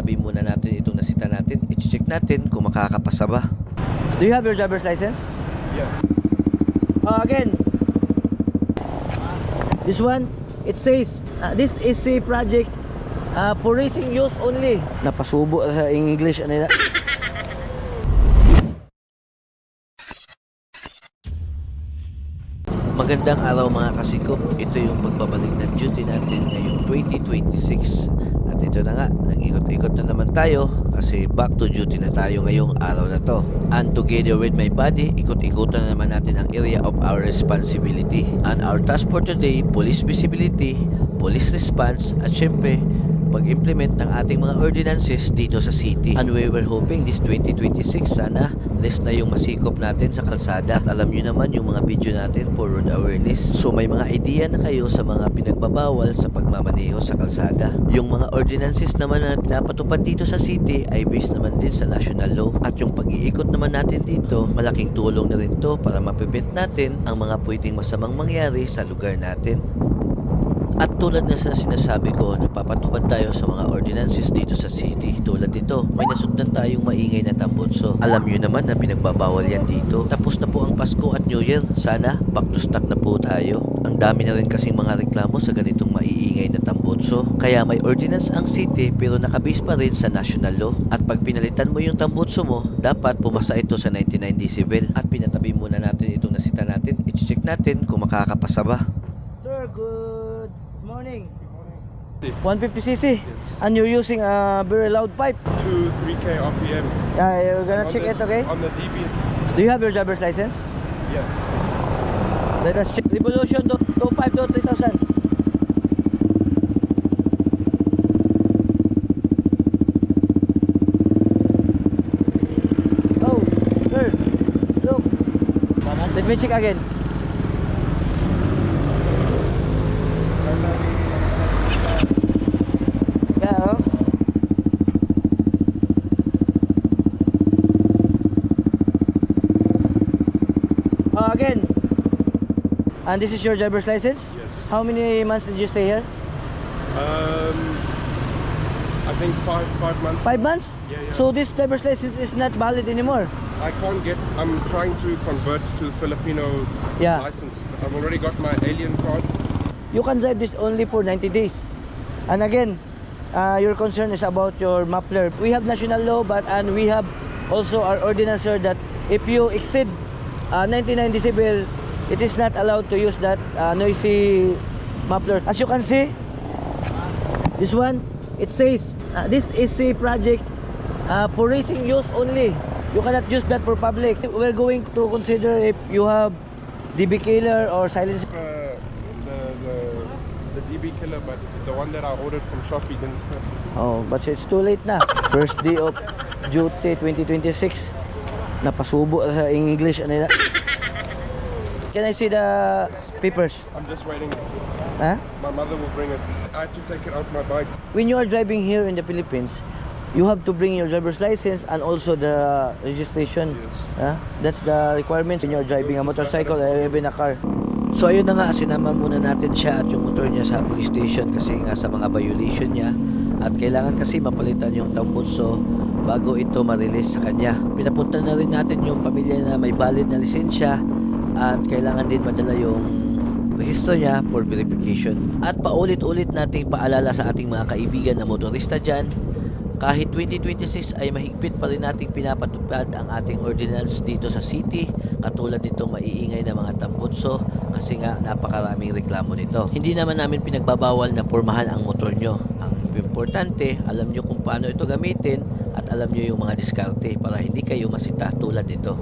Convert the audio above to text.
pinatabi muna natin itong nasita natin. I-check natin kung makakapasa ba. Do you have your driver's license? Yeah. Again, this one, it says, this is a project for racing use only. Napasubo sa English, ano na? Magandang araw mga kasikop. Ito yung pagbabalik ng duty natin ngayong 2026. At ito na nga, nag-ikot-ikot na naman tayo kasi back to duty na tayo ngayong araw na to. And together with my buddy, ikot-ikotan na naman natin ang area of our responsibility. And our task for today, police visibility, police response, at syempre, pag-implement ng ating mga ordinances dito sa city. And we were hoping this 2026 sana less na yung masikop natin sa kalsada. At alam nyo naman yung mga video natin for road awareness. So may mga idea na kayo sa mga pinagbabawal sa pagmamaneho sa kalsada. Yung mga ordinances naman na pinapatupad dito sa city ay based naman din sa national law. At yung pag-iikot naman natin dito, malaking tulong na rin to para ma-prevent natin ang mga pwedeng masamang mangyari sa lugar natin. At tulad na sa sinasabi ko, napapatupad tayo sa mga ordinances dito sa city. Tulad dito, may nasundan tayong maingay na tambutso. Alam nyo naman na pinagbabawal yan dito. Tapos na po ang Pasko at New Year. Sana, back to stock na po tayo. Ang dami na rin kasing mga reklamo sa ganitong maiingay na tambutso. Kaya may ordinance ang city pero nakabase pa rin sa national law. At pag pinalitan mo yung tambutso mo, dapat pumasa ito sa 99 decibel. At pinatabi muna natin itong nasita natin. I-check natin kung makakapasa ba. Sir, good morning. 150cc. And you're using a very loud pipe. 3K RPM. Yeah, you're gonna check it, okay? On the DB. Do you have your driver's license? Yeah. Let us check. Revolution 25-3000. Oh, sir, look. Let me check again. Yeah, oh. Again. And this is your driver's license? Yes. How many months did you stay here? I think five months. 5 months? Yeah, yeah. So this driver's license is not valid anymore? I can't get. I'm trying to convert to Filipino Yeah. license. I've already got my alien card. You can drive this only for 90 days. And again, your concern is about your muffler. We have national law, and we have also our ordinance here that if you exceed 99 decibel, it is not allowed to use that noisy muffler. As you can see, this one, it says this is a project for racing use only. You cannot use that for public. We're going to consider if you have DB killer or silence. The DB killer, but the one that I ordered from Shopee didn't. Oh, but it's too late na. First day of duty 2026. Napasubo sa English, ano na? Can I see the papers? I'm just waiting. Huh? My mother will bring it. I have to take it out my bike. When you are driving here in the Philippines, you have to bring your driver's license and also the registration. Yes. Huh? That's the requirements when you're driving a motorcycle or even a car. So ayun na nga, sinama muna natin siya at yung motor niya sa police station kasi nga sa mga violation niya at kailangan kasi mapalitan yung tambutso bago ito ma-release sa kanya. Pinapunta na rin natin yung pamilya na may valid na lisensya at kailangan din madala yung rehistro niya for verification. At paulit-ulit nating paalala sa ating mga kaibigan na motorista dyan, kahit 2026 ay mahigpit pa rin nating pinapatupad ang ating ordinance dito sa city, katulad nitong maiingay na mga tambutso kasi nga napakaraming reklamo nito. Hindi naman namin pinagbabawal na pormahan ang motor nyo. Ang importante, alam nyo kung paano ito gamitin at alam nyo yung mga diskarte para hindi kayo masita tulad nito.